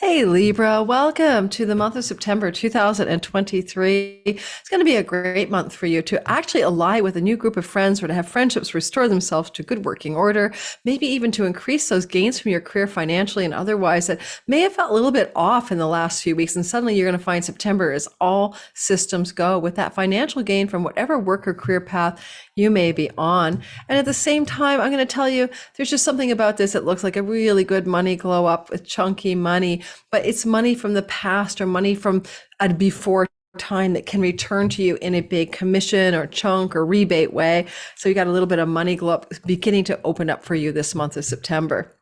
Hey Libra, welcome to the month of September 2023. It's going to be a great month for you to actually ally with a new group of friends or to have friendships restore themselves to good working order, maybe even to increase those gains from your career financially and otherwise that may have felt a little bit off in the last few weeks. And suddenly you're going to find September is all systems go with that financial gain from whatever work or career path you may be on. And at the same time, I'm going to tell you, there's just something about this that looks like a really good money glow up with chunky money, but it's money from the past or money from a before time that can return to you in a big commission or chunk or rebate way. So you got a little bit of money glow up beginning to open up for you this month of September.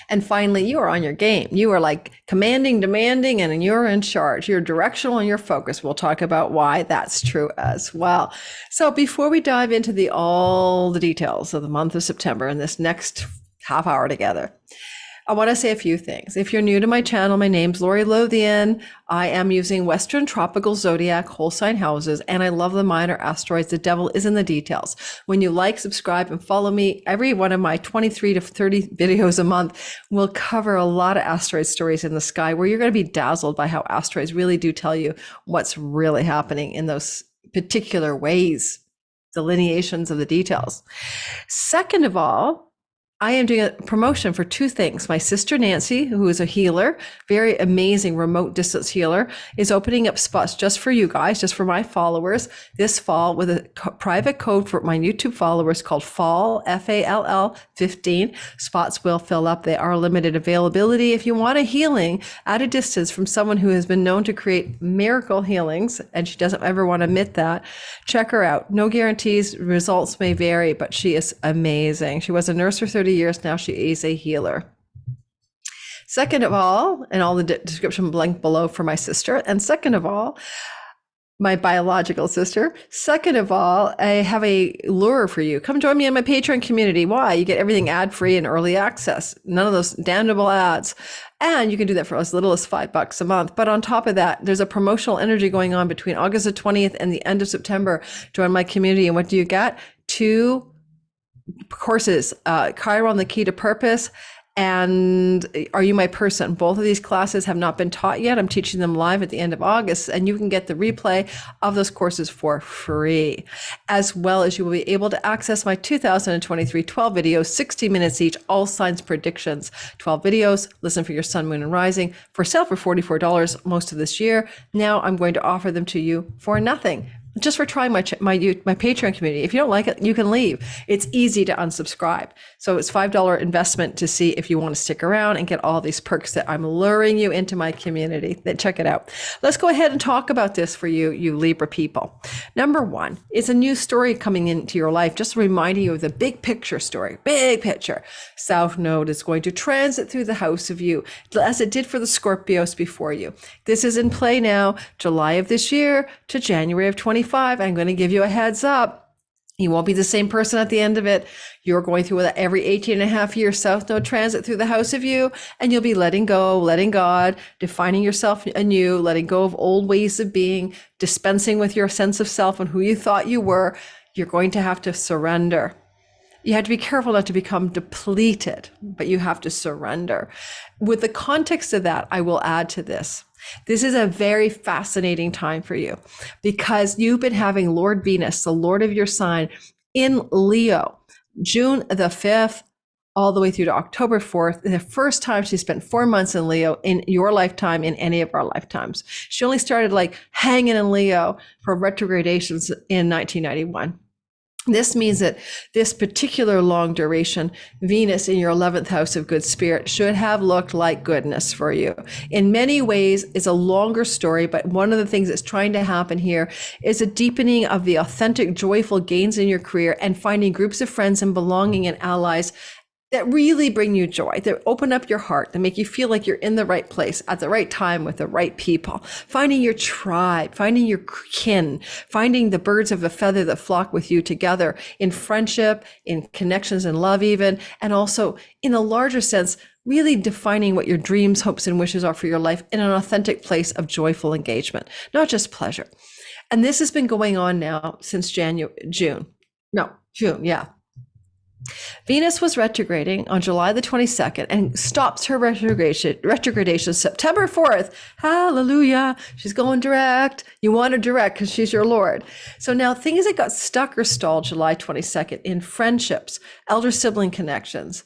And finally, you are on your game. You are like commanding, demanding, and you're in charge. You're directional and you're focused. We'll talk about why that's true as well. So before we dive into all the details of the month of September in this next half hour together, I want to say a few things. If you're new to my channel, my name's Lori Lothian. I am using Western Tropical Zodiac whole sign houses, and I love the minor asteroids. The devil is in the details. When you like, subscribe, and follow me, every one of my 23 to 30 videos a month will cover a lot of asteroid stories in the sky where you're going to be dazzled by how asteroids really do tell you what's really happening in those particular ways, delineations of the details. Second of all, I am doing a promotion for two things. My sister Nancy, who is a healer, very amazing remote distance healer, is opening up spots just for you guys, just for my followers this fall with a private code for my YouTube followers called FALL, F-A-L-L 15. Spots will fill up. They are limited availability. If you want a healing at a distance from someone who has been known to create miracle healings, and she doesn't ever want to admit that, check her out. No guarantees, results may vary, but she is amazing. She was a nurse for 30 years. Now she is a healer. Second of all, and all the description link below for my sister. And second of all, my biological sister. Second of all, I have a lure for you. Come join me in my Patreon community. Why? You get everything ad-free and early access. None of those damnable ads. And you can do that for as little as $5 a month. But on top of that, there's a promotional energy going on between August the 20th and the end of September. Join my community. And what do you get? 2 courses, Chiron, the Key to Purpose, and Are You My Person? Both of these classes have not been taught yet. I'm teaching them live at the end of August, and you can get the replay of those courses for free, as well as you will be able to access my 2023 12 videos, 60 minutes each, all signs predictions, 12 videos, listen for your sun, moon, and rising, for sale for $44 most of this year. Now I'm going to offer them to you for nothing, just for trying my Patreon community. If you don't like it, you can leave. It's easy to unsubscribe. So it's $5 investment to see if you want to stick around and get all these perks that I'm luring you into my community. Then check it out. Let's go ahead and talk about this for you Libra people. Number one, it's a new story coming into your life, just reminding you of the big picture story. Big picture. South Node is going to transit through the house of you, as it did for the Scorpios before you. This is in play now, July of this year to January of 25. I'm going to give you a heads up. You won't be the same person at the end of it. You're going through every 18 and a half year South Node transit through the house of you, and you'll be letting go, letting God, defining yourself anew, letting go of old ways of being, dispensing with your sense of self and who you thought you were. You're going to have to surrender. You have to be careful not to become depleted, but you have to surrender. With the context of that, I will add to this. This is a very fascinating time for you because you've been having Lord Venus, the Lord of your sign, in Leo, June the 5th, all the way through to October 4th. The first time she spent 4 months in Leo in your lifetime, in any of our lifetimes. She only started like hanging in Leo for retrogradations in 1991. This means that this particular long duration, Venus in your 11th house of good spirit, should have looked like goodness for you. In many ways, it's a longer story, but one of the things that's trying to happen here is a deepening of the authentic, joyful gains in your career and finding groups of friends and belonging and allies that really bring you joy, that open up your heart, that make you feel like you're in the right place at the right time with the right people, finding your tribe, finding your kin, finding the birds of a feather that flock with you together in friendship, in connections and love even, and also in a larger sense, really defining what your dreams, hopes, and wishes are for your life in an authentic place of joyful engagement, not just pleasure. And this has been going on now since June, yeah. Venus was retrograding on July the 22nd and stops her retrogradation September 4th. Hallelujah. She's going direct. You want her direct because she's your Lord. So now things that got stuck or stalled July 22nd in friendships, elder sibling connections,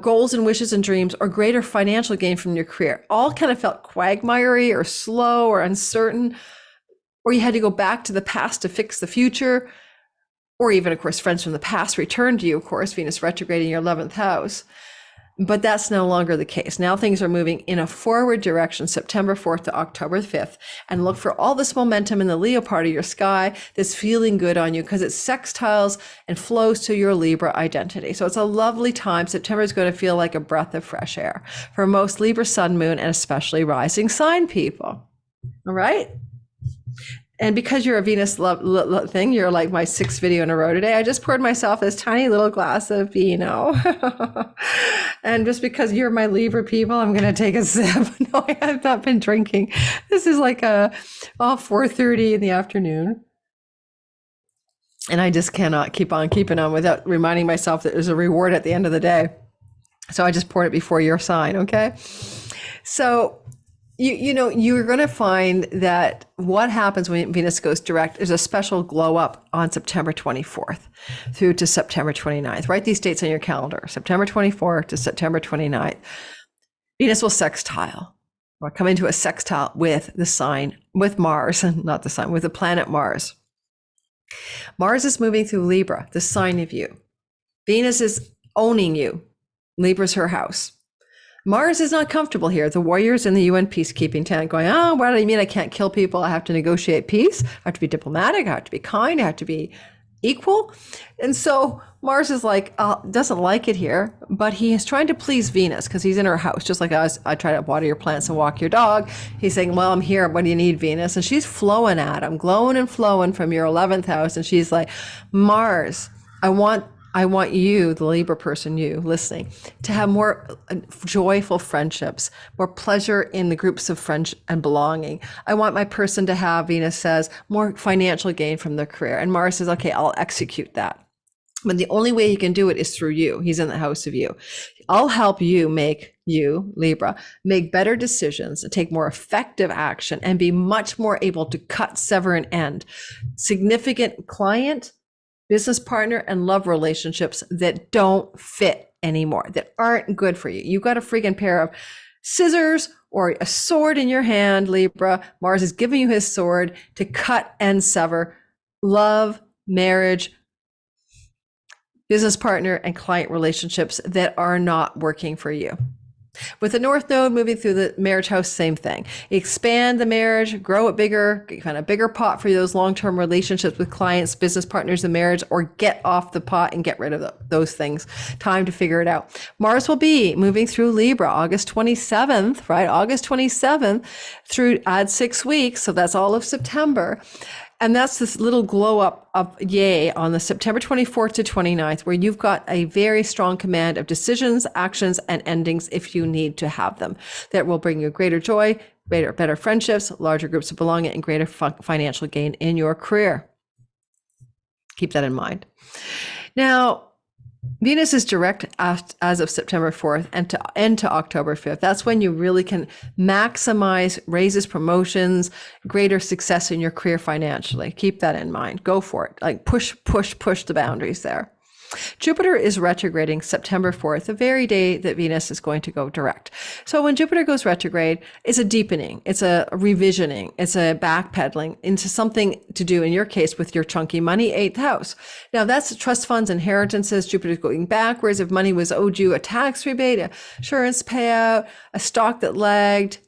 goals and wishes and dreams, or greater financial gain from your career, all kind of felt quagmiry or slow or uncertain, or you had to go back to the past to fix the future. Or even, of course, friends from the past return to you, of course, Venus retrograde in your 11th house. But that's no longer the case. Now things are moving in a forward direction, September 4th to October 5th. And look for all this momentum in the Leo part of your sky that's feeling good on you because it sextiles and flows to your Libra identity. So it's a lovely time. September is going to feel like a breath of fresh air for most Libra sun, moon, and especially rising sign people. All right? And because you're a Venus thing, you're like my 6th video in a row today. I just poured myself this tiny little glass of vino. And just because you're my Libra people, I'm going to take a sip. No, I have not been drinking. This is like 4:30 in the afternoon. And I just cannot keep on keeping on without reminding myself that there's a reward at the end of the day. So I just poured it before your sign, okay? So you're going to find that what happens when Venus goes direct is a special glow up on September 24th through to September 29th. Write these dates on your calendar, September 24th to September 29th. Venus will sextile or come into a sextile with the sign, with Mars, not the sign, with the planet Mars. Mars is moving through Libra, the sign of you. Venus is owning you. Libra's her house. Mars is not comfortable here. The warriors in the UN peacekeeping tent going, what do you mean I can't kill people? I have to negotiate peace. I have to be diplomatic. I have to be kind. I have to be equal. And so Mars is like, doesn't like it here, but he is trying to please Venus because he's in her house. Just like I try to water your plants and walk your dog. He's saying, well, I'm here. What do you need, Venus? And she's flowing at him, glowing and flowing from your 11th house. And she's like, Mars, I want you, the Libra person, you listening, to have more joyful friendships, more pleasure in the groups of friends and belonging. I want my person to have, Venus says, more financial gain from their career. And Mars says, okay, I'll execute that. But the only way he can do it is through you. He's in the house of you. I'll help you, Libra, make better decisions, take more effective action, and be much more able to cut, sever, and end significant client, business partner, and love relationships that don't fit anymore, that aren't good for you. You've got a freaking pair of scissors or a sword in your hand, Libra. Mars is giving you his sword to cut and sever love, marriage, business partner, and client relationships that are not working for you. With the North Node moving through the marriage house, same thing. Expand the marriage, grow it bigger, find a bigger pot for those long-term relationships with clients, business partners, and marriage, or get off the pot and get rid of those things. Time to figure it out. Mars will be moving through Libra August 27th, right? August 27th through add 6 weeks. So that's all of September. And that's this little glow up of yay on the September 24th to 29th, where you've got a very strong command of decisions, actions, and endings if you need to have them. That will bring you greater joy, better friendships, larger groups of belonging, and greater financial gain in your career. Keep that in mind. Now, Venus is direct as of September 4th and to October 5th. That's when you really can maximize raises, promotions, greater success in your career financially. Keep that in mind. Go for it. Like push the boundaries there. Jupiter is retrograding September 4th, the very day that Venus is going to go direct. So when Jupiter goes retrograde, it's a deepening, it's a revisioning, it's a backpedaling into something to do, in your case, with your chunky money, 8th house. Now that's trust funds, inheritances. Jupiter's going backwards. If money was owed you, a tax rebate, a insurance payout, a stock that lagged,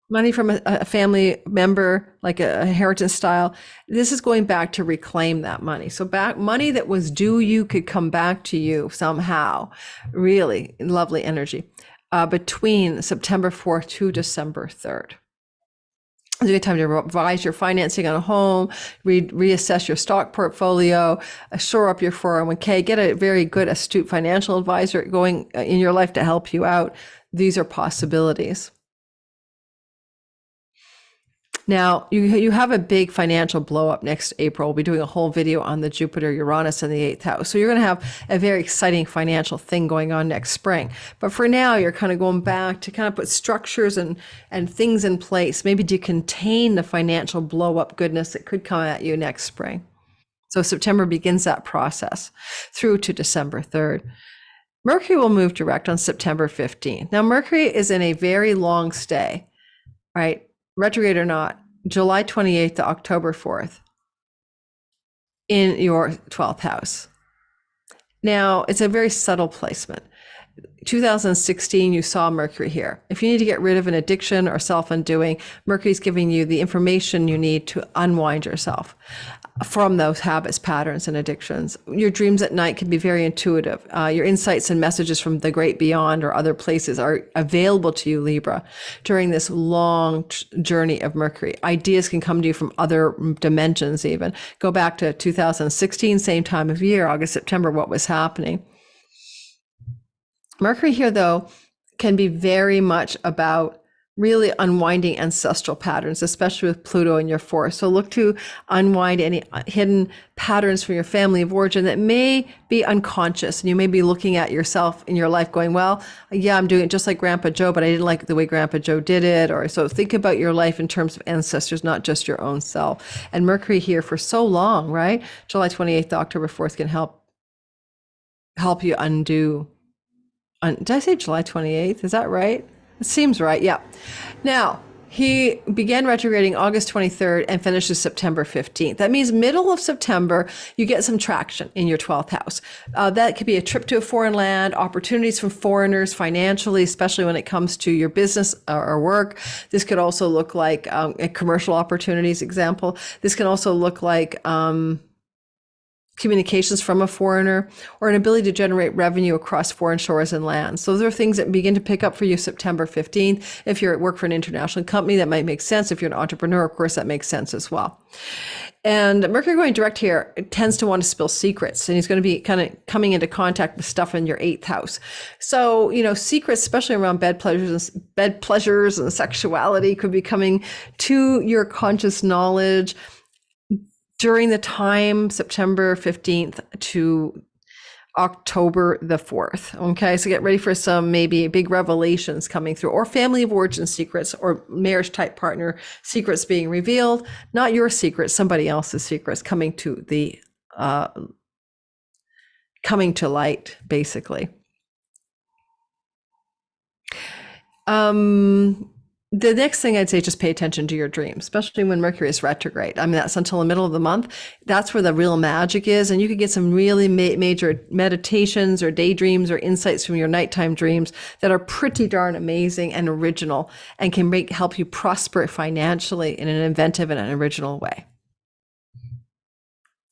money from a family member, like a inheritance style. This is going back to reclaim that money. So back money that was due you could come back to you somehow. Really lovely energy between September 4th to December 3rd. It's a good time to revise your financing on a home, reassess your stock portfolio, shore up your 401k, get a very good, astute financial advisor going in your life to help you out. These are possibilities. Now, you have a big financial blow up next April. We'll be doing a whole video on the Jupiter Uranus in the 8th house. So you're going to have a very exciting financial thing going on next spring. But for now, you're kind of going back to kind of put structures and things in place, maybe to contain the financial blow up goodness that could come at you next spring. So September begins that process through to December 3rd. Mercury will move direct on September 15th. Now, Mercury is in a very long stay, right? Retrograde or not, July 28th to October 4th in your 12th house. Now, it's a very subtle placement. 2016, you saw Mercury here. If you need to get rid of an addiction or self-undoing, Mercury's giving you the information you need to unwind yourself from those habits, patterns, and addictions. Your dreams at night can be very intuitive. Your insights and messages from the great beyond or other places are available to you, Libra, during this long journey of Mercury. Ideas can come to you from other dimensions even. Go back to 2016, same time of year, August, September, what was happening. Mercury here, though, can be very much about really unwinding ancestral patterns, especially with Pluto in your 4th. So look to unwind any hidden patterns from your family of origin that may be unconscious. And you may be looking at yourself in your life going, well, yeah, I'm doing it just like Grandpa Joe, but I didn't like the way Grandpa Joe did it. Or so think about your life in terms of ancestors, not just your own self. And Mercury here for so long, right? July 28th to October 4th can help you undo. Did I say July 28th? Is that right? It seems right. Yeah. Now, he began retrograding August 23rd and finishes September 15th. That means middle of September, you get some traction in your 12th house. That could be a trip to a foreign land, opportunities from foreigners financially, especially when it comes to your business or work. This could also look like a commercial opportunities example. This can also look like communications from a foreigner, or an ability to generate revenue across foreign shores and lands. So those are things that begin to pick up for you September 15th. If you're at work for an international company, that might make sense. If you're an entrepreneur, of course, that makes sense as well. And Mercury going direct here tends to want to spill secrets, and he's going to be kind of coming into contact with stuff in your 8th house. So, secrets, especially around bed pleasures and sexuality, could be coming to your conscious knowledge during the time September 15th to October the 4th. Okay, so get ready for some maybe big revelations coming through, or family of origin secrets, or marriage type partner secrets being revealed. Not your secrets, somebody else's secrets coming to light, basically. The next thing I'd say, just pay attention to your dreams, especially when Mercury is retrograde. I mean, that's until the middle of the month. That's where the real magic is. And you could get some really major meditations or daydreams or insights from your nighttime dreams that are pretty darn amazing and original, and can help you prosper financially in an inventive and an original way.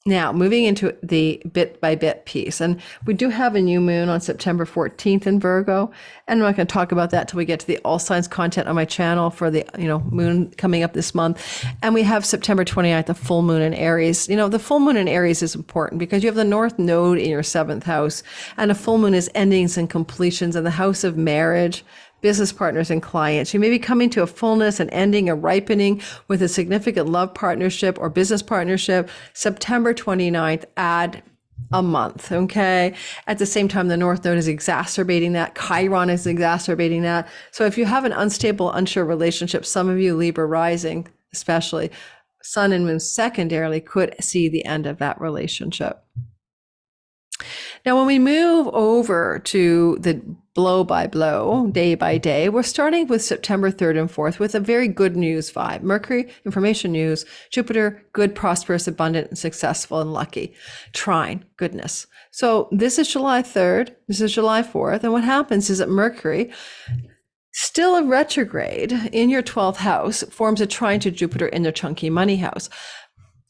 Now, moving into the bit by bit piece, and we do have a new moon on September 14th in Virgo, and I'm not going to talk about that till we get to the all signs content on my channel for the moon coming up this month. And we have September 29th, the full moon in Aries. The full moon in Aries is important because you have the North Node in your 7th house, and a full moon is endings and completions in the house of marriage, business partners, and clients. You may be coming to a fullness, an ending, a ripening with a significant love partnership or business partnership. September 29th, add a month, okay? At the same time, the North Node is exacerbating that. Chiron is exacerbating that. So if you have an unstable, unsure relationship, some of you Libra rising, especially Sun and Moon secondarily, could see the end of that relationship. Now, when we move over to the blow by blow, day by day, we're starting with September 3rd and 4th with a very good news vibe. Mercury, information news. Jupiter, good, prosperous, abundant, and successful, and lucky. Trine, goodness. So this is July 3rd. This is July 4th. And what happens is that Mercury, still a retrograde in your 12th house, forms a trine to Jupiter in the chunky money house.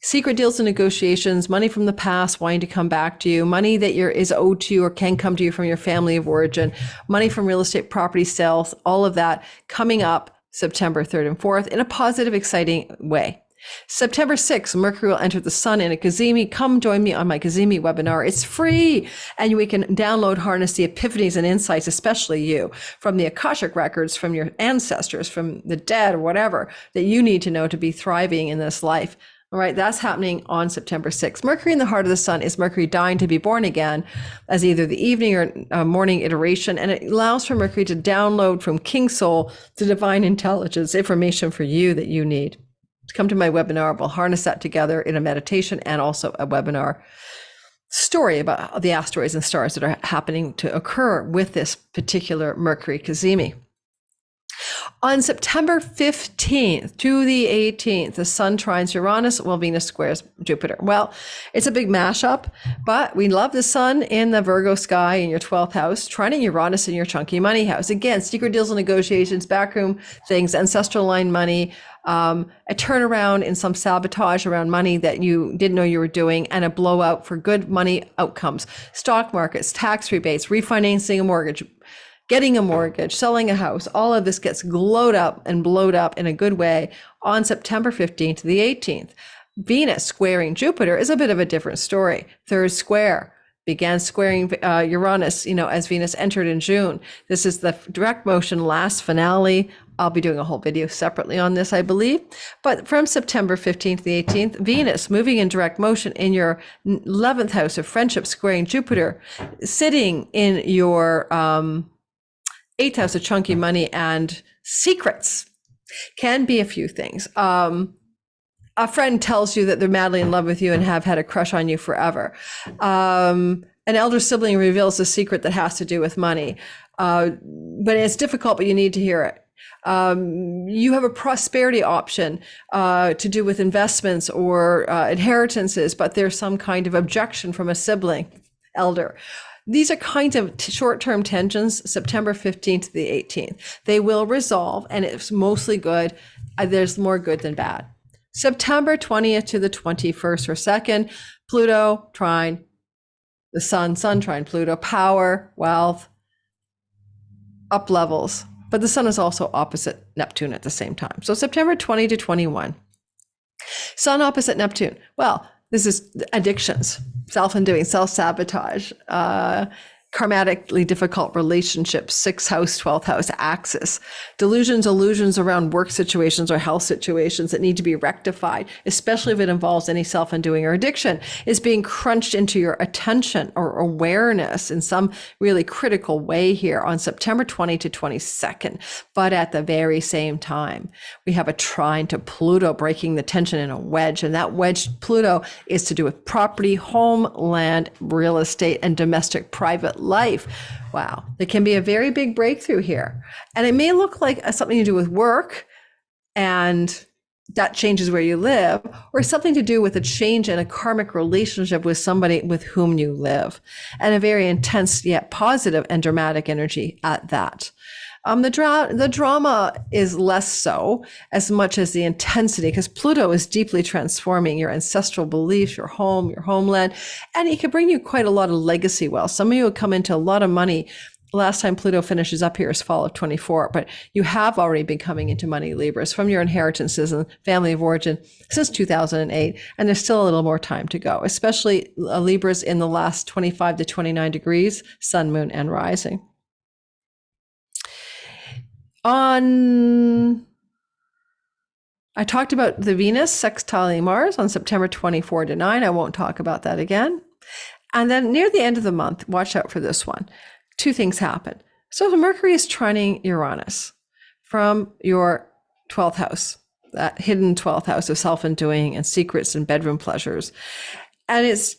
Secret deals and negotiations, money from the past wanting to come back to you, money that is owed to you or can come to you from your family of origin, money from real estate property sales, all of that coming up September 3rd and 4th in a positive, exciting way. September 6th, Mercury will enter the sun in a Cazimi. Come join me on my Cazimi webinar. It's free. And we can download, harness the epiphanies and insights, especially you, from the Akashic records, from your ancestors, from the dead, or whatever, that you need to know to be thriving in this life. All right, that's happening on September 6th. Mercury in the heart of the sun is Mercury dying to be born again as either the evening or morning iteration. And it allows for Mercury to download from King Soul to divine intelligence, information for you that you need. Come to my webinar. We'll harness that together in a meditation and also a webinar story about the asteroids and stars that are happening to occur with this particular Mercury Cazimi. On September 15th to the 18th, the Sun trines Uranus while Venus squares Jupiter. Well, it's a big mashup, but we love the Sun in the Virgo sky in your 12th house, trining Uranus in your chunky money house. Again, secret deals and negotiations, backroom things, ancestral line money, a turnaround in some sabotage around money that you didn't know you were doing, and a blowout for good money outcomes. Stock markets, tax rebates, refinancing a mortgage, getting a mortgage, selling a house, all of this gets glowed up and blowed up in a good way on September 15th to the 18th. Venus squaring Jupiter is a bit of a different story. Third square began squaring Uranus, as Venus entered in June. This is the direct motion last finale. I'll be doing a whole video separately on this, I believe. But from September 15th to the 18th, Venus moving in direct motion in your 11th house of friendship, squaring Jupiter, sitting in your 8th house of chunky money and secrets. Can be a few things. A friend tells you that they're madly in love with you and have had a crush on you forever. An elder sibling reveals a secret that has to do with money. But it's difficult, but you need to hear it. You have a prosperity option to do with investments or inheritances, but there's some kind of objection from a sibling, elder. These are kinds of short-term tensions, September 15th to the 18th. They will resolve, and it's mostly good. There's more good than bad. September 20th to the 21st or 2nd, Pluto trine the Sun trine Pluto, power, wealth, up levels. But the Sun is also opposite Neptune at the same time. So September 20 to 21, Sun opposite Neptune. Well, this is addictions, self-undoing, self-sabotage, karmatically difficult relationships, 6th house, 12th house axis, delusions, illusions around work situations or health situations that need to be rectified, especially if it involves any self-undoing or addiction, is being crunched into your attention or awareness in some really critical way here on September 20 to 22nd. But at the very same time, we have a trine to Pluto breaking the tension in a wedge. And that wedge Pluto is to do with property, home, land, real estate, and domestic private life. Wow. There can be a very big breakthrough here. And it may look like something to do with work and that changes where you live, or something to do with a change in a karmic relationship with somebody with whom you live, and a very intense yet positive and dramatic energy at that. The drama is less so as much as the intensity, because Pluto is deeply transforming your ancestral beliefs, your home, your homeland, and it can bring you quite a lot of legacy wealth. Some of you will come into a lot of money. Last time Pluto finishes up here is fall of 24, but you have already been coming into money, Libras, from your inheritances and family of origin since 2008, and there's still a little more time to go, especially Libras in the last 25 to 29 degrees, sun, moon, and rising. I talked about the Venus sextiling Mars on September 24 to 9. I won't talk about that again. And then near the end of the month, watch out for this one. Two things happen. So the Mercury is trining Uranus from your 12th house, that hidden 12th house of self-undoing and secrets and bedroom pleasures. And it's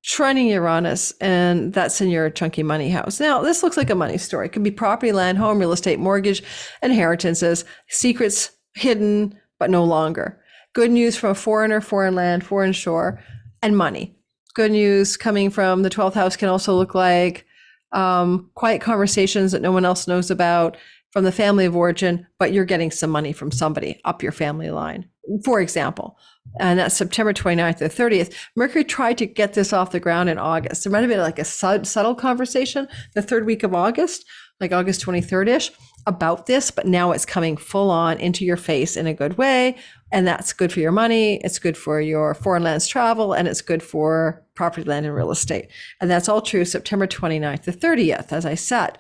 trining Uranus, and that's in your chunky money house. Now, this looks like a money story. It could be property, land, home, real estate, mortgage, inheritances, secrets hidden, but no longer. Good news from a foreigner, foreign land, foreign shore, and money. Good news coming from the 12th house can also look like quiet conversations that no one else knows about from the family of origin, but you're getting some money from somebody up your family line. for example. And that's September 29th to 30th. Mercury tried to get this off the ground in August. There might have been like a subtle conversation the third week of August, like August 23rd-ish, about this, but now it's coming full on into your face in a good way. And that's good for your money. It's good for your foreign lands travel, and it's good for property, land, and real estate. And that's all true September 29th to 30th, as I said.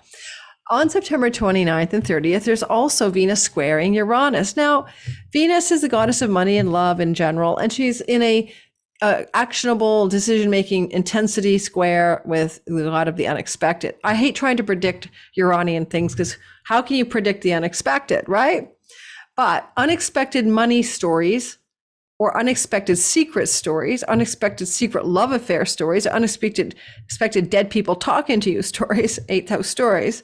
On September 29th and 30th, there's also Venus squaring Uranus. Now, Venus is the goddess of money and love in general, and she's in a actionable decision-making intensity square with a lot of the unexpected. I hate trying to predict Uranian things because how can you predict the unexpected, right? But unexpected money stories or unexpected secret stories, unexpected secret love affair stories, unexpected dead people talking to you stories, 8th house stories,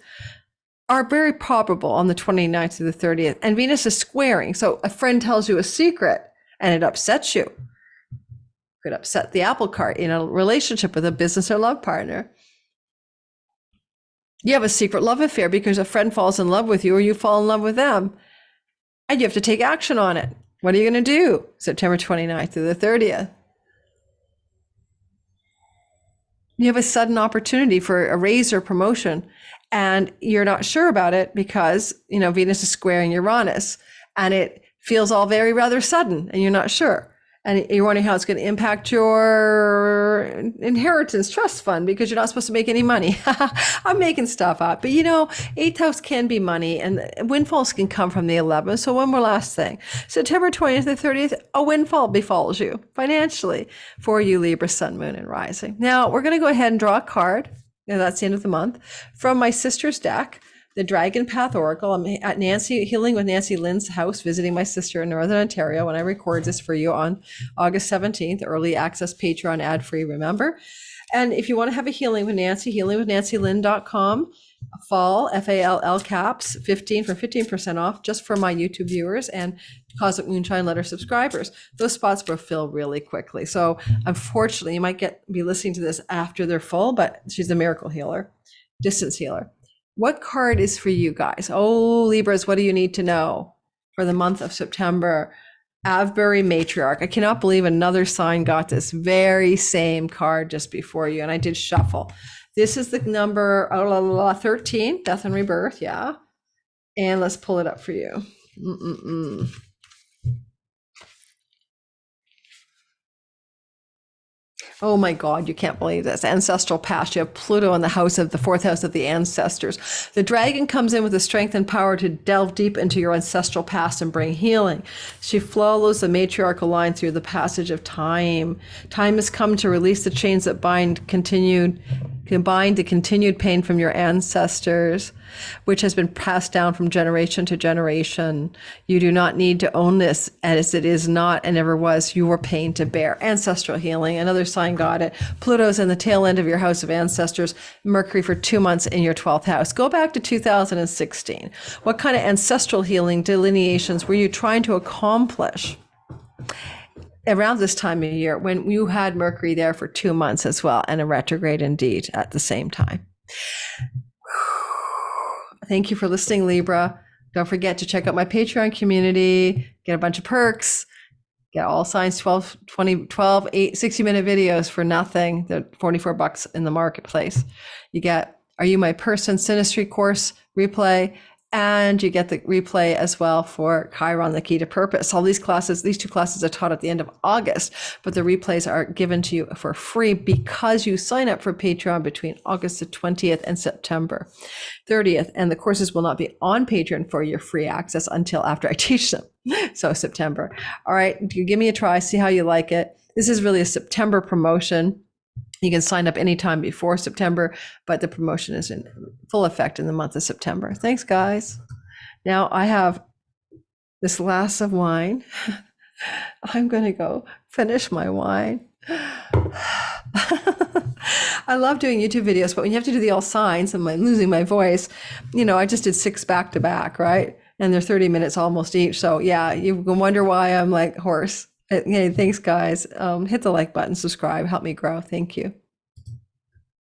are very probable on the 29th to the 30th. And Venus is squaring. So a friend tells you a secret and it upsets you. Could upset the apple cart in a relationship with a business or love partner. You have a secret love affair because a friend falls in love with you or you fall in love with them. And you have to take action on it. What are you going to do? September 29th to the 30th. You have a sudden opportunity for a raise or promotion, and you're not sure about it because, Venus is squaring Uranus, and it feels all very rather sudden, and you're not sure. And you're wondering how it's going to impact your inheritance trust fund because you're not supposed to make any money. I'm making stuff up. But 8th house can be money, and windfalls can come from the 11th. So one more last thing. September 20th to 30th, a windfall befalls you financially for you, Libra, Sun, Moon, and Rising. Now, we're going to go ahead and draw a card. That's the end of the month. From my sister's deck, the Dragon Path Oracle. I'm at Nancy Healing with Nancy Lynn's house, visiting my sister in Northern Ontario when I record this for you on August 17th, early access, Patreon, ad-free, remember. And if you want to have a healing with Nancy, healingwithnancylynn.com, fall, FALL caps, 15% off just for my YouTube viewers and Cosmic Moonshine Letter subscribers. Those spots will fill really quickly. So unfortunately, you might be listening to this after they're full, but she's a miracle healer, distance healer. What card is for you guys? Oh, Libras, what do you need to know for the month of September? Avebury Matriarch. I cannot believe another sign got this very same card just before you, and I did shuffle. This is the number 13, Death and Rebirth, yeah. And let's pull it up for you. Oh my God, you can't believe this. Ancestral past. You have Pluto in the house of the 4th house of the ancestors. The dragon comes in with the strength and power to delve deep into your ancestral past and bring healing. She follows the matriarchal line through the passage of time. Time has come to release the chains that bind the continued pain from your ancestors, which has been passed down from generation to generation. You do not need to own this, as it is not and never was your pain to bear. Ancestral healing, another sign got it. Pluto's in the tail end of your house of ancestors, Mercury for 2 months in your 12th house. Go back to 2016. What kind of ancestral healing delineations were you trying to accomplish around this time of year when you had Mercury there for 2 months as well, and a retrograde indeed at the same time? Thank you for listening, Libra. Don't forget to check out my Patreon community, get a bunch of perks, get all signs 12, 20, 12, 8, 60-minute videos for nothing. They're $44 in the marketplace. You get Are You My Person Synastry course replay, and you get the replay as well for Chiron, the Key to Purpose. All these classes, these 2 classes are taught at the end of August, but the replays are given to you for free because you sign up for Patreon between August the 20th and September 30th. And the courses will not be on Patreon for your free access until after I teach them. So September. All right, give me a try, see how you like it. This is really a September promotion. You can sign up anytime before September, but the promotion is in full effect in the month of September. Thanks, guys. Now I have this glass of wine. I'm going to go finish my wine. I love doing YouTube videos, but when you have to do the all signs and I'm losing my voice, I just did 6 back to back, right? And they're 30 minutes almost each. So yeah, you can wonder why I'm like hoarse. Hey, thanks, guys. Hit the like button, subscribe, help me grow. Thank you.